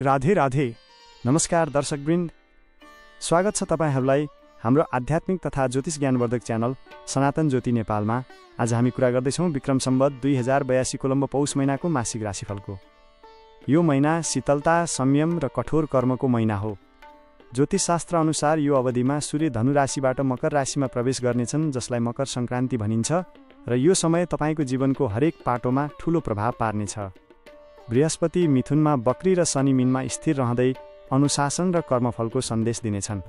राधे राधे। नमस्कार दर्शकवृन्द, स्वागत छ तपाईहरूलाई हाम्रो आध्यात्मिक तथा ज्योतिष ज्ञानवर्धक च्यानल सनातन ज्योति नेपालमा। आज हामी कुरा गर्दैछौँ विक्रम सम्वत 2082 कोलम्ब पौष महिनाको मासिक राशिफलको। यो महिना शीतलता, संयम र कठोर कर्मको महिना हो। ज्योतिषशास्त्र अनुसार यो अवधिमा सूर्य धनु राशिबाट मकर राशिमा प्रवेश गर्नेछन्, जसलाई मकर सङ्क्रान्ति भनिन्छ, र यो समय तपाईँको जीवनको हरेक पाटोमा ठूलो प्रभाव पार्नेछ। बृहस्पति मिथुनमा, बकरी र शनि मीनमा स्थिर रहँदै अनुशासन र कर्मफलको सन्देश दिनेछन्।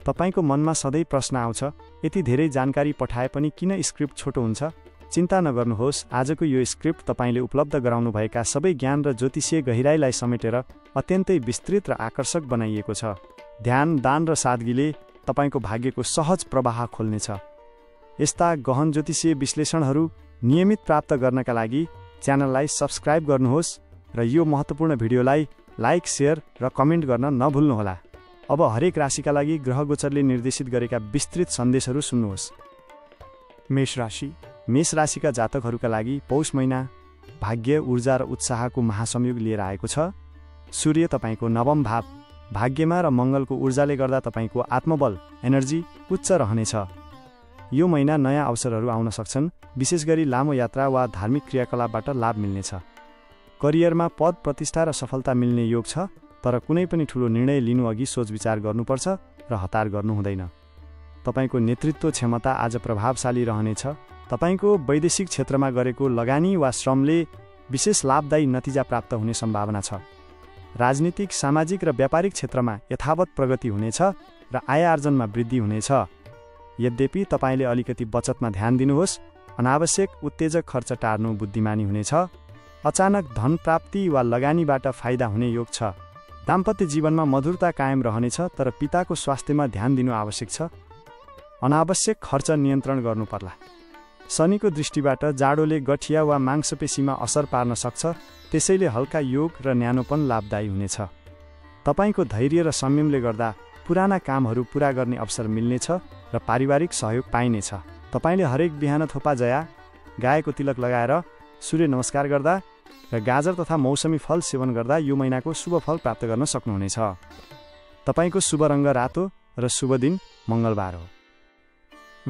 तपाईँको मनमा सधैँ प्रश्न आउँछ, यति धेरै जानकारी पठाए पनि किन स्क्रिप्ट छोटो हुन्छ? चिन्ता नगर्नुहोस्, आजको यो स्क्रिप्ट तपाईँले उपलब्ध गराउनुभएका सबै ज्ञान र ज्योतिषीय गहिराईलाई समेटेर अत्यन्तै विस्तृत र आकर्षक बनाइएको छ। ध्यान, दान र सादगीले तपाईँको भाग्यको सहज प्रवाह खोल्नेछ। यस्ता गहन ज्योतिषीय विश्लेषणहरू नियमित प्राप्त गर्नका लागि च्यानललाई सब्स्क्राइब गर्नुहोस् र यो महत्त्वपूर्ण भिडियोलाई लाइक, सेयर र कमेन्ट गर्न नभुल्नुहोला। अब हरेक राशिका लागि ग्रह गोचरले निर्देशित गरेका विस्तृत सन्देशहरू सुन्नुहोस्। मेष राशि। मेष राशिका जातकहरूका लागि पौष महिना भाग्य, ऊर्जा र उत्साहको महासंयोग लिएर आएको छ। सूर्य तपाईँको नवम भाव भाग्यमा र मङ्गलको ऊर्जाले गर्दा तपाईँको आत्मबल, एनर्जी उच्च रहनेछ। यो महिना नयाँ अवसरहरू आउन सक्छन्, विशेष गरी लामो यात्रा वा धार्मिक क्रियाकलापबाट लाभ मिल्नेछ। करियरमा पद, प्रतिष्ठा र सफलता मिल्ने योग छ, तर कुनै पनि ठूलो निर्णय लिनु अघि सोचविचार गर्नुपर्छ र हतार गर्नु हुँदैन। तपाईँको नेतृत्व क्षमता आज प्रभावशाली रहनेछ। तपाईँको वैदेशिक क्षेत्रमा गरेको लगानी वा श्रमले विशेष लाभदायी नतिजा प्राप्त हुने सम्भावना छ। राजनीतिक, सामाजिक र व्यापारिक क्षेत्रमा यथावत प्रगति हुनेछ र आय आर्जनमा वृद्धि हुनेछ। यद्यपि तपाईँले अलिकति बचतमा ध्यान दिनुहोस्। अनावश्यक उत्तेजक खर्च टार्नु बुद्धिमानी हुनेछ। अचानक धन प्राप्ति वा लगानीबाट फाइदा हुने योग छ। दाम्पत्य जीवनमा मधुरता कायम रहनेछ, तर पिताको स्वास्थ्यमा ध्यान दिनु आवश्यक छ। अनावश्यक खर्च नियन्त्रण गर्नुपर्ला। शनिको दृष्टिबाट जाडोले गठिया वा मांसपेशीमा असर पार्न सक्छ, त्यसैले हल्का योग र न्यानोपन लाभदायी हुनेछ। तपाईँको धैर्य र संयमले गर्दा पुराना कामहरू पूरा गर्ने अवसर मिल्नेछ र पारिवारिक सहयोग पाइनेछ। तपाईँले हरेक बिहान थोपा जया, गाएको तिलक लगाएर सूर्य नमस्कार गर्दा र गाजर तथा मौसमी फल सेवन गर्दा यो महिनाको शुभ फल प्राप्त गर्न सक्नुहुनेछ। तपाईँको शुभ रङ्ग रातो र शुभ दिन मङ्गलबार हो।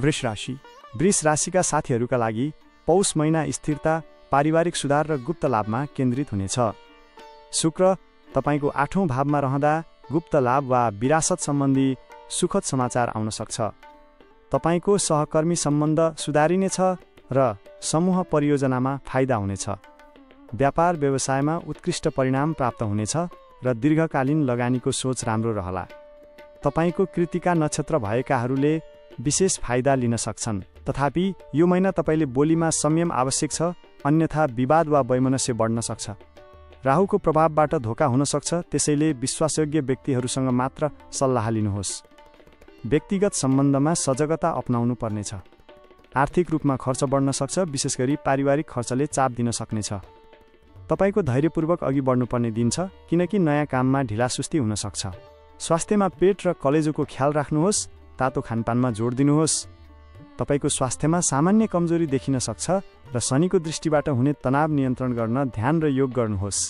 वृष राशि। वृष राशिका साथीहरूका लागि पौष महिना स्थिरता, पारिवारिक सुधार र गुप्त लाभमा केन्द्रित हुनेछ। शुक्र तपाईँको 8औं भावमा रहँदा गुप्त लाभ वा विरासत सम्बन्धी सुखद समाचार आउन सक्छ। तपाईँको सहकर्मी सम्बन्ध सुधारिनेछ र समूह परियोजनामा फाइदा हुनेछ। व्यापार व्यवसायमा उत्कृष्ट परिणाम प्राप्त हुनेछ र दीर्घकालीन लगानीको सोच राम्रो रहला। तपाईँको कृतिका नक्षत्र भएकाहरूले विशेष फाइदा लिन सक्छन्, तथापि यो महिना तपाईँले बोलीमा संयम आवश्यक छ, अन्यथा विवाद वा वैमनस्य बढ्न सक्छ। राहुको प्रभावबाट धोका हुन सक्छ, त्यसैले विश्वासयोग्य व्यक्तिहरूसँग मात्र सल्लाह लिनुहोस्। व्यक्तिगत सम्बन्धमा सजगता अपनाउनु पर्नेछ। आर्थिक रूपमा खर्च बढ्न सक्छ, विशेष गरी पारिवारिक खर्चले चाप दिन सक्नेछ। तपाईँको धैर्यपूर्वक अघि बढ्नुपर्ने दिन छ, किनकि नयाँ काममा ढिलासुस्ती हुन सक्छ। स्वास्थ्यमा पेट र कलेजोको ख्याल राख्नुहोस्। तातो खानपानमा जोड दिनुहोस्। तपाईँको स्वास्थ्यमा सामान्य कमजोरी देखिन सक्छ र शनिको दृष्टिबाट हुने तनाव नियन्त्रण गर्न ध्यान र योग गर्नुहोस्।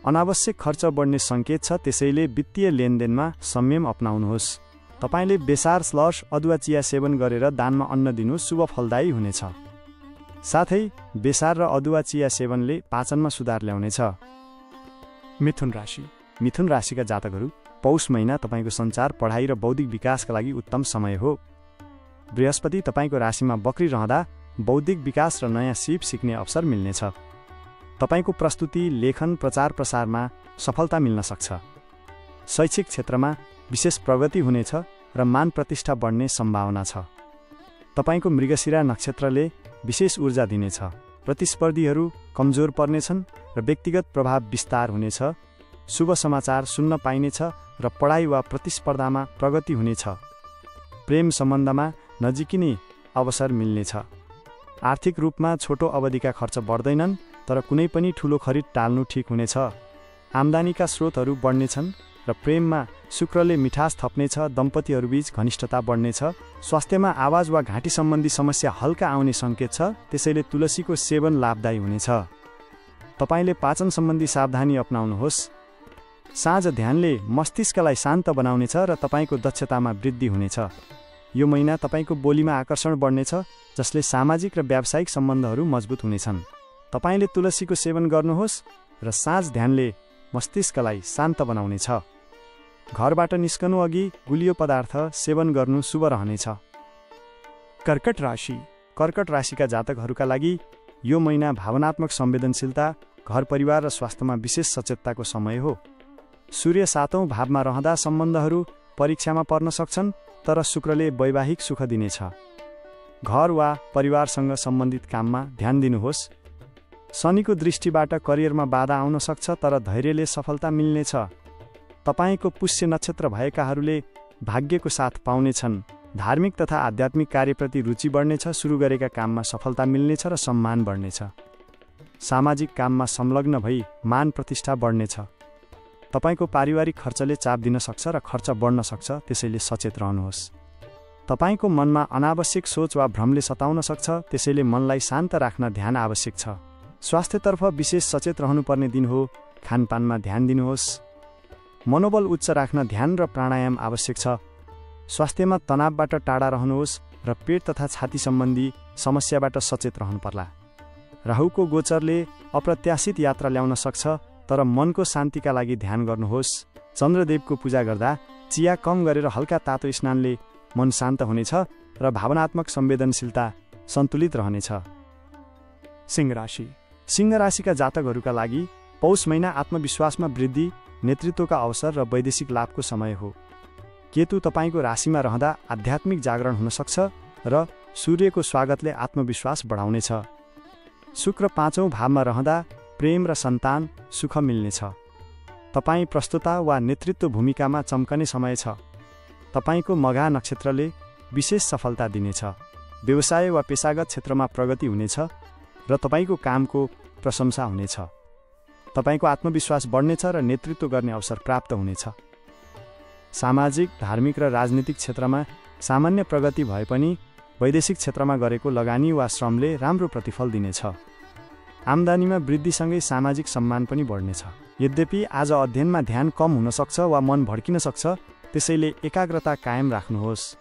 अनावश्यक खर्च बढ्ने सङ्केत छ, त्यसैले वित्तीय लेनदेनमा संयम अपनाउनुहोस्। तपाईँले बेसार, स्लस, अदुवा चिया सेवन गरेर दानमा अन्न दिनु शुभ फलदायी हुनेछ। साथै बेसार र अदुवा चिया सेवनले पाचनमा सुधार ल्याउनेछ। मिथुन राशि। मिथुन राशिका जातकहरू पौष महिना तपाईँको सञ्चार, पढाइ र बौद्धिक विकासका लागि उत्तम समय हो। बृहस्पति तपाईँको राशिमा बकरी रहँदा बौद्धिक विकास र नयाँ सिप सिक्ने अवसर मिल्नेछ। तपाईँको प्रस्तुति, लेखन, प्रचार प्रसारमा सफलता मिल्न सक्छ। शैक्षिक क्षेत्रमा विशेष प्रगति हुनेछ र मान प्रतिष्ठा बढ्ने सम्भावना छ। तपाईँको मृगशिरा नक्षत्रले विशेष ऊर्जा दिनेछ। प्रतिस्पर्धीहरू कमजोर पर्नेछन् र व्यक्तिगत प्रभाव विस्तार हुनेछ। शुभ समाचार सुन्न पाइनेछ र पढाइ वा प्रतिस्पर्धामा प्रगति हुनेछ। प्रेम सम्बन्धमा नजिकिने अवसर मिल्नेछ। आर्थिक रूपमा छोटो अवधिका खर्च बढ्दैनन्, तर कुनै पनि ठूलो खरिद टाल्नु ठिक हुनेछ। आम्दानीका स्रोतहरू बढ्नेछन् र प्रेममा शुक्रले मिठास थप्नेछ। दम्पतिहरूबीच घनिष्ठता बढ्नेछ। स्वास्थ्यमा आवाज वा घाँटी सम्बन्धी समस्या हल्का आउने सङ्केत छ, त्यसैले तुलसीको सेवन लाभदायी हुनेछ। तपाईँले पाचन सम्बन्धी सावधानी अपनाउनुहोस्। साँझ ध्यानले मस्तिष्कलाई शान्त बनाउनेछ र तपाईँको दक्षतामा वृद्धि हुनेछ। यो महिना तपाईँको बोलीमा आकर्षण बढ्नेछ, जसले सामाजिक र व्यावसायिक सम्बन्धहरू मजबुत हुनेछन्। तपाईँले तुलसीको सेवन गर्नुहोस् र साँझ ध्यानले मस्तिष्कलाई शान्त बनाउनेछ। घरबाट निस्कनु अघि गुलियो पदार्थ सेवन गर्नु शुभ रहनेछ। कर्कट राशि। कर्कट राशिका जातकहरूका लागि यो महिना भावनात्मक संवेदनशीलता, घर परिवार र स्वास्थ्यमा विशेष सचेतताको समय हो। सूर्य 7औं भावमा रहँदा सम्बन्धहरू परीक्षामा पर्न सक्छन्, तर शुक्रले वैवाहिक सुख दिनेछ। घर वा परिवारसँग सम्बन्धित काममा ध्यान दिनुहोस्। शनिको दृष्टिबाट करियरमा बाधा आउन सक्छ, तर धैर्यले सफलता मिल्नेछ। तपाईँको पुष्य नक्षत्र भएकाहरूले भाग्यको साथ पाउनेछन्। धार्मिक तथा आध्यात्मिक कार्यप्रति रुचि बढ्नेछ। सुरु गरेका काममा सफलता मिल्नेछ र सम्मान बढ्नेछ। सामाजिक काममा संलग्न भई मान प्रतिष्ठा बढ्नेछ। तपाईँको पारिवारिक खर्चले चाप दिन सक्छ र खर्च बढ्न सक्छ, त्यसैले सचेत रहनुहोस्। तपाईँको मनमा अनावश्यक सोच वा भ्रमले सताउन सक्छ, त्यसैले मनलाई शान्त राख्न ध्यान आवश्यक छ। स्वास्थ्यतर्फ विशेष सचेत रहनुपर्ने दिन हो। खानपानमा ध्यान दिनुहोस्। मनोबल उच्च राख्न ध्यान र प्राणायाम आवश्यक छ। स्वास्थ्यमा तनावबाट टाढा रहनुहोस् र पेट तथा छाती सम्बन्धी समस्याबाट सचेत रहनुपर्ला। राहुको गोचरले अप्रत्याशित यात्रा ल्याउन सक्छ, तर मनको शान्तिका लागि ध्यान गर्नुहोस्। चन्द्रदेवको पूजा गर्दा चिया कम गरेर हल्का तातो स्नानले मन शान्त हुनेछ र भावनात्मक संवेदनशीलता सन्तुलित रहनेछ। सिंह राशि। सिंह राशिका जातकहरूका लागि पौष महिना आत्मविश्वासमा वृद्धि, नेतृत्वका अवसर र वैदेशिक लाभको समय हो। केतु तपाईँको राशिमा रहँदा आध्यात्मिक जागरण हुन सक्छ र सूर्यको स्वागतले आत्मविश्वास बढाउनेछ। शुक्र 5औं भावमा रहँदा प्रेम र सन्तान सुख मिल्नेछ। तपाईँ प्रस्तुता वा नेतृत्व भूमिकामा चम्कने समय छ। तपाईँको मघा नक्षत्रले विशेष सफलता दिनेछ। व्यवसाय वा पेशागत क्षेत्रमा प्रगति हुनेछ र तपाईँको कामको प्रशंसा हुनेछ। तपाईँको आत्मविश्वास बढ्नेछ र नेतृत्व गर्ने अवसर प्राप्त हुनेछ। सामाजिक, धार्मिक र राजनीतिक क्षेत्रमा सामान्य प्रगति भए पनि वैदेशिक क्षेत्रमा गरेको लगानी वा श्रमले राम्रो प्रतिफल दिनेछ। आम्दानीमा वृद्धिसँगै सामाजिक सम्मान पनि बढ्नेछ। यद्यपि आज अध्ययनमा ध्यान कम हुन सक्छ वा मन भड्किन सक्छ, त्यसैले एकाग्रता कायम राख्नुहोस्।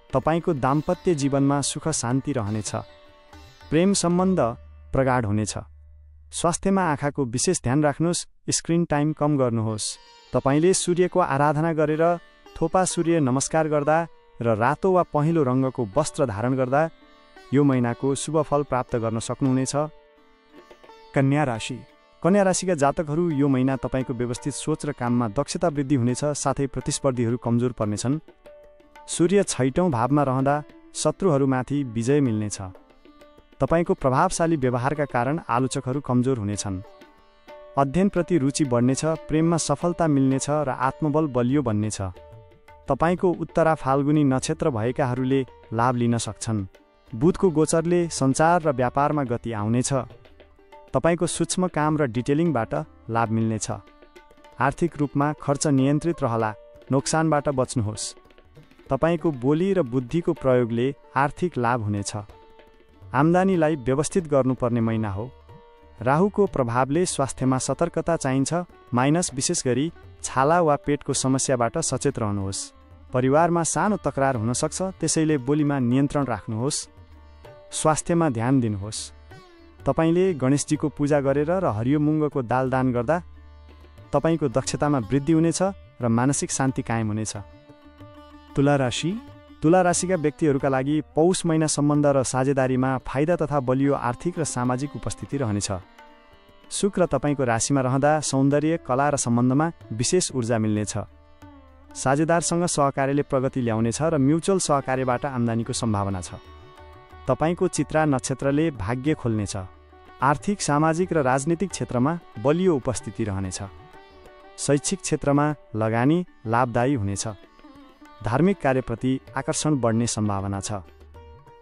तपाईँको दाम्पत्य जीवनमा सुख शान्ति रहनेछ। प्रेम सम्बन्ध प्रगाढ हुनेछ। स्वास्थ्यमा आँखाको विशेष ध्यान राख्नुहोस्। स्क्रिन टाइम कम गर्नुहोस्। तपाईँले सूर्यको आराधना गरेर थोपा सूर्य नमस्कार गर्दा र रातो वा पहेँलो रङ्गको वस्त्र धारण गर्दा यो महिनाको शुभ फल प्राप्त गर्न सक्नुहुनेछ। कन्या राशि। कन्या राशिका जातकहरू यो महिना तपाईँको व्यवस्थित सोच र काममा दक्षता वृद्धि हुनेछ, साथै प्रतिस्पर्धीहरू कमजोर पर्नेछन्। सूर्य 6औं भावमा रहँदा शत्रुहरूमाथि विजय मिल्नेछ। तपाईँको प्रभावशाली व्यवहारका कारण आलोचकहरू कमजोर हुनेछन्। अध्ययनप्रति रुचि बढ्नेछ। प्रेममा सफलता मिल्नेछ र आत्मबल बलियो बन्नेछ। तपाईँको उत्तरा फाल्गुनी नक्षत्र भएकाहरूले लाभ लिन सक्छन्। बुधको गोचरले सञ्चार र व्यापारमा गति आउनेछ। तपाईँको सूक्ष्म काम र डिटेलिङबाट लाभ मिल्नेछ। आर्थिक रूपमा खर्च नियन्त्रित रहला, नोक्सानबाट बच्नुहोस्। तपाईँको बोली र बुद्धिको प्रयोगले आर्थिक लाभ हुनेछ। आम्दानीलाई व्यवस्थित गर्नुपर्ने महिना हो। राहुको प्रभावले स्वास्थ्यमा सतर्कता चाहिन्छ, माइनस विशेष गरी छाला वा पेटको समस्याबाट सचेत रहनुहोस्। परिवारमा सानो तकरार हुन सक्छ, त्यसैले बोलीमा नियन्त्रण राख्नुहोस्। स्वास्थ्यमा ध्यान दिनुहोस्। तपाईँले गणेशजीको पूजा गरेर र हरियो मुङ्गको दाल दान गर्दा तपाईँको दक्षतामा वृद्धि हुनेछ र मानसिक शान्ति कायम हुनेछ। तुला राशि। तुला राशिका व्यक्तिहरूका लागि पौष महिना सम्बन्ध र साझेदारीमा फाइदा तथा बलियो आर्थिक र सामाजिक उपस्थिति रहनेछ। शुक्र तपाईँको राशिमा रहँदा सौन्दर्य, कला र सम्बन्धमा विशेष ऊर्जा मिल्नेछ। साझेदारसँग सहकार्यले प्रगति ल्याउनेछ र म्युचुअल सहकार्यबाट आम्दानीको सम्भावना छ। तपाईँको चित्रा नक्षत्रले भाग्य खोल्नेछ। आर्थिक, सामाजिक र राजनीतिक क्षेत्रमा बलियो उपस्थिति रहनेछ। शैक्षिक क्षेत्रमा लगानी लाभदायी हुनेछ। धार्मिक कार्यप्रति आकर्षण बढ्ने सम्भावना छ।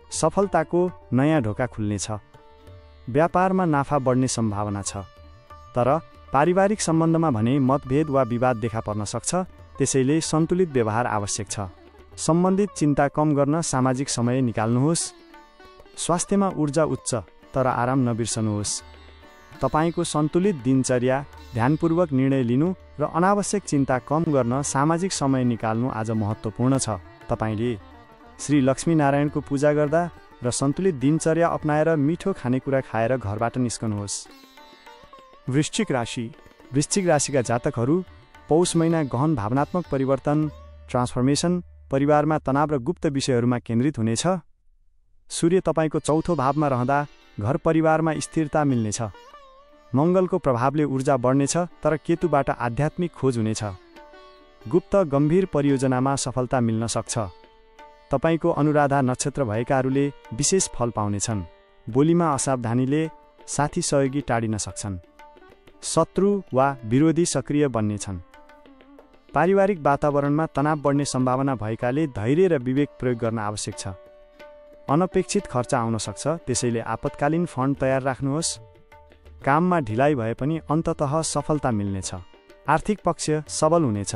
सफलताको नयाँ ढोका खुल्नेछ। व्यापारमा नाफा बढ्ने सम्भावना छ। तर पारिवारिक सम्बन्धमा भने मतभेद वा विवाद देखा पर्न सक्छ, त्यसैले सन्तुलित व्यवहार आवश्यक छ। सम्बन्धित चिन्ता कम गर्न सामाजिक समय निकाल्नुहोस्। स्वास्थ्यमा ऊर्जा उच्च, तर आराम नबिर्सनुहोस्। तपाईँको सन्तुलित दिनचर्या, ध्यानपूर्वक निर्णय लिनु र अनावश्यक चिन्ता कम गर्न सामाजिक समय निकाल्नु आज महत्त्वपूर्ण छ। तपाईले श्री लक्ष्मीनारायणको पूजा गर्दा र सन्तुलित दिनचर्या अपनाएर मिठो खानेकुरा खाएर घरबाट निस्कनुहोस्। वृश्चिक राशि। वृश्चिक राशिका जातकहरू पौष महिना गहन भावनात्मक परिवर्तन, ट्रान्सफर्मेसन, परिवारमा तनाव र गुप्त विषयहरूमा केन्द्रित हुनेछ। सूर्य तपाईँको चौथो भावमा रहँदा घर परिवारमा स्थिरता मिल्नेछ। मङ्गलको प्रभावले ऊर्जा बढ्नेछ, तर केतुबाट आध्यात्मिक खोज हुनेछ। गुप्त गम्भीर परियोजनामा सफलता मिल्न सक्छ। तपाईँको अनुराधा नक्षत्र भएकाहरूले विशेष फल पाउनेछन्। बोलीमा असावधानीले साथी सहयोगी टाढिन सक्छन्। शत्रु वा विरोधी सक्रिय बन्नेछन्। पारिवारिक वातावरणमा तनाव बढ्ने सम्भावना भएकाले धैर्य र विवेक प्रयोग गर्न आवश्यक छ। अनपेक्षित खर्च आउन सक्छ, त्यसैले आपतकालीन फन्ड तयार राख्नुहोस्। काममा ढिलाइ भए पनि अन्ततः सफलता मिल्नेछ। आर्थिक पक्ष सबल हुनेछ।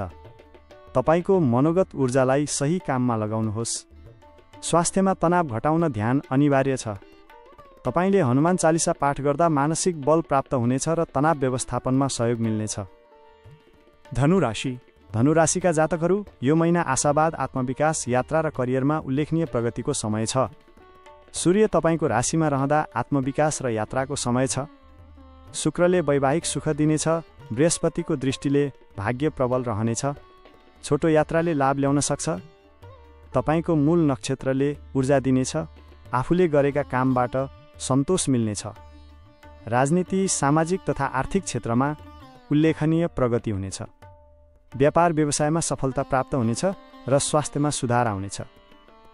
तपाईँको मनोगत ऊर्जालाई सही काममा लगाउनुहोस्। स्वास्थ्यमा तनाव घटाउन ध्यान अनिवार्य छ। तपाईँले हनुमान चालिसा पाठ गर्दा मानसिक बल प्राप्त हुनेछ र तनाव व्यवस्थापनमा सहयोग मिल्नेछ। धनुराशि। धनुराशिका जातकहरू यो महिना आशावाद, आत्मविकास, यात्रा र करियरमा उल्लेखनीय प्रगतिको समय छ। सूर्य तपाईँको राशिमा रहँदा आत्मविकास र यात्राको समय छ। शुक्रले वैवाहिक सुख दिनेछ। बृहस्पतिको दृष्टिले भाग्य प्रबल रहनेछ। छोटो यात्राले लाभ ल्याउन सक्छ। तपाईँको मूल नक्षत्रले ऊर्जा दिनेछ। आफूले गरेका कामबाट सन्तोष मिल्नेछ। राजनीति, सामाजिक तथा आर्थिक क्षेत्रमा उल्लेखनीय प्रगति हुनेछ। व्यापार व्यवसायमा सफलता प्राप्त हुनेछ र स्वास्थ्यमा सुधार आउनेछ।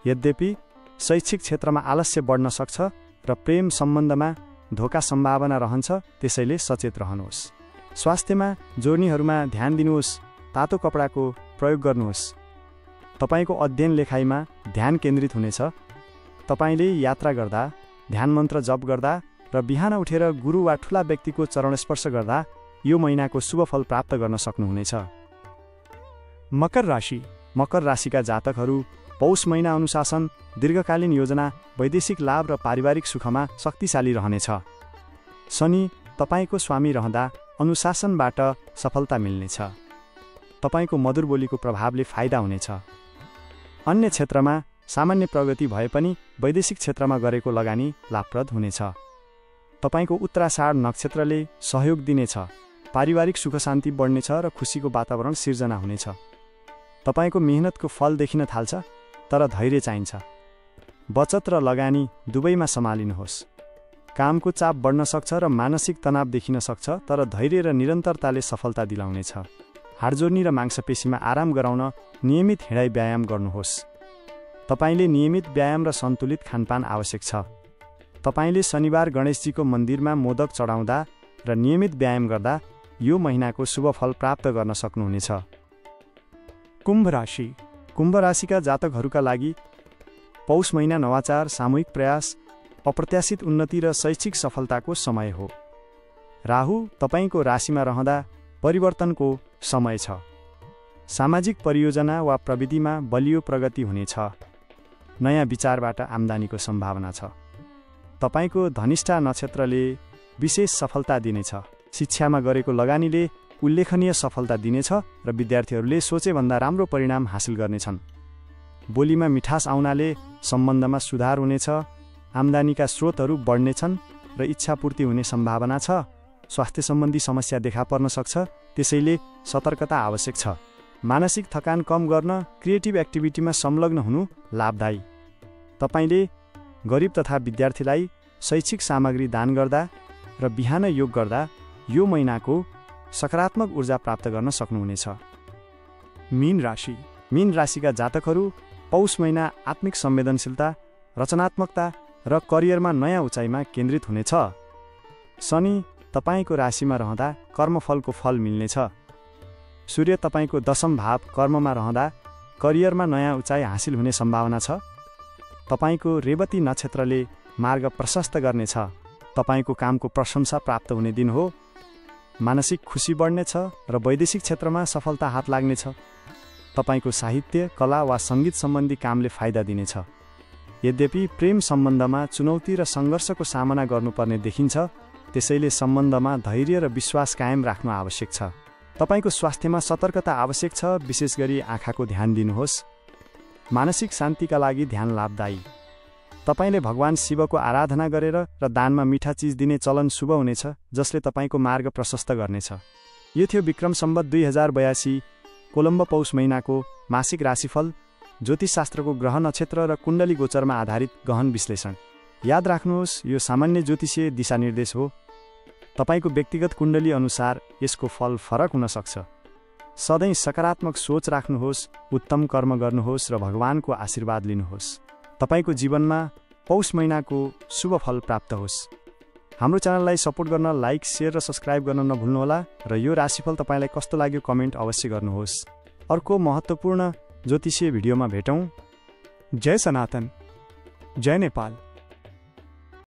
यद्यपि शैक्षिक क्षेत्रमा आलस्य बढ्न सक्छ र प्रेम सम्बन्धमा धोका सम्भावना रहन्छ, त्यसैले सचेत रहनुहोस्। स्वास्थ्यमा जोर्नीहरूमा ध्यान दिनुहोस्। तातो कपडाको प्रयोग गर्नुहोस्। तपाईँको अध्ययन लेखाइमा ध्यान केन्द्रित हुनेछ। तपाईँले यात्रा गर्दा, ध्यान मन्त्र जप गर्दा र बिहान उठेर गुरु वा ठुला व्यक्तिको चरण स्पर्श गर्दा यो महिनाको शुभ फल प्राप्त गर्न सक्नुहुनेछ। मकर राशि। मकर राशिका जातकहरू पौष महिना अनुशासन, दीर्घकालीन योजना, वैदेशिक लाभ र पारिवारिक सुखमा शक्तिशाली रहनेछ। शनि तपाईँको स्वामी रहँदा अनुशासनबाट सफलता मिल्नेछ। तपाईँको मधुर बोलीको प्रभावले फाइदा हुनेछ। अन्य क्षेत्रमा सामान्य प्रगति भए पनि वैदेशिक क्षेत्रमा गरेको लगानी लाभप्रद हुनेछ। तपाईँको उत्तराषाढ नक्षत्रले सहयोग दिनेछ। पारिवारिक सुख शान्ति बढ्नेछ र खुसीको वातावरण सिर्जना हुनेछ। तपाईँको मेहनतको फल देखिन थाल्छ, तर धैर्य चाहिन्छ। बचत र लगानी दुवैमा सम्हालिनुहोस्। कामको चाप बढ्न सक्छ र मानसिक तनाव देखिन सक्छ, तर धैर्य र निरन्तरताले सफलता दिलाउनेछ। हाडजोर्नी र मांसपेशीमा आराम गराउन नियमित हिँडाइ व्यायाम गर्नुहोस्। तपाईँले नियमित व्यायाम र सन्तुलित खानपान आवश्यक छ। तपाईँले शनिबार गणेशजीको मन्दिरमा मोदक चढाउँदा र नियमित व्यायाम गर्दा यो महिनाको शुभ फल प्राप्त गर्न सक्नुहुनेछ। कुम्भ राशि। कुम्भ राशिका जातकहरूका लागि पौष महिना नवाचार, सामूहिक प्रयास, अप्रत्याशित उन्नति र शैक्षिक सफलताको समय हो। राहु तपाईँको राशिमा रहँदा परिवर्तनको समय छ। सामाजिक परियोजना वा प्रविधिमा बलियो प्रगति हुनेछ। नयाँ विचारबाट आम्दानीको सम्भावना छ। तपाईँको धनिष्ठा नक्षत्रले विशेष सफलता दिनेछ। शिक्षामा गरेको लगानीले उल्लेखनीय सफलता दिनेछ र विद्यार्थीहरूले सोचेभन्दा राम्रो परिणाम हासिल गर्नेछन्। बोलीमा मिठास आउनाले सम्बन्धमा सुधार हुनेछ। आम्दानीका स्रोतहरू बढ्नेछन् र इच्छापूर्ति हुने सम्भावना छ। स्वास्थ्य सम्बन्धी समस्या देखा पर्न सक्छ, त्यसैले सतर्कता आवश्यक छ। मानसिक थकान कम गर्न क्रिएटिभ एक्टिभिटीमा संलग्न हुनु लाभदायी। तपाईँले गरिब तथा विद्यार्थीलाई शैक्षिक सामग्री दान गर्दा र बिहान योग गर्दा यो महिनाको सकारात्मक ऊर्जा प्राप्त गर्न सक्नुहुनेछ। मीन राशि। मीन राशिका जातकहरू पौष महिना आत्मिक संवेदनशीलता, रचनात्मकता र करियरमा नयाँ उचाइमा केन्द्रित हुनेछ। शनि तपाईँको राशिमा रहँदा कर्मफलको फल मिल्नेछ। सूर्य तपाईँको दशम भाव कर्ममा रहँदा करियरमा नयाँ उचाइ हासिल हुने सम्भावना छ। तपाईँको रेवती नक्षत्रले मार्ग प्रशस्त गर्नेछ। तपाईँको कामको प्रशंसा प्राप्त हुने दिन हो। मानसिक खुसी बढ्नेछ र वैदेशिक क्षेत्रमा सफलता हात लाग्नेछ। तपाईँको साहित्य, कला वा सङ्गीत सम्बन्धी कामले फाइदा दिनेछ। यद्यपि प्रेम सम्बन्धमा चुनौती र सङ्घर्षको सामना गर्नुपर्ने देखिन्छ, त्यसैले सम्बन्धमा धैर्य र विश्वास कायम राख्नु आवश्यक छ। तपाईको स्वास्थ्यमा सतर्कता आवश्यक छ, विशेष गरी आँखाको ध्यान दिनुहोस्। मानसिक शान्तिका लागि ध्यान लाभदायी। तपाईले भगवान शिवको आराधना गरेर र दानमा मिठा चिज दिने चलन शुभ हुनेछ, जसले तपाईको मार्ग प्रशस्त गर्नेछ। यो थियो विक्रम सम्वत 2082 कोलम्ब पौष महिनाको मासिक राशिफल, ज्योतिषशास्त्रको ग्रह नक्षत्र र कुण्डली गोचरमा आधारित गहन विश्लेषण। याद राख्नुहोस्, यो सामान्य ज्योतिषीय दिशानिर्देश हो। तपाईको व्यक्तिगत कुण्डली अनुसार यसको फल फरक हुन सक्छ। सधैँ सकारात्मक सोच राख्नुहोस्, उत्तम कर्म गर्नुहोस् र भगवानको आशीर्वाद लिनुहोस्। तपाईको जीवनमा पौष महिनाको शुभ फल प्राप्त होस्। हाम्रो च्यानललाई सपोर्ट गर्न लाइक, शेयर र सब्स्क्राइब गर्न नभुल्नुहोला र यो राशिफल तपाईलाई कस्तो लाग्यो कमेन्ट अवश्य गर्नुहोस्। अर्को महत्त्वपूर्ण ज्योतिषीय भिडियोमा भेटौँ। जय सनातन, जय नेपाल।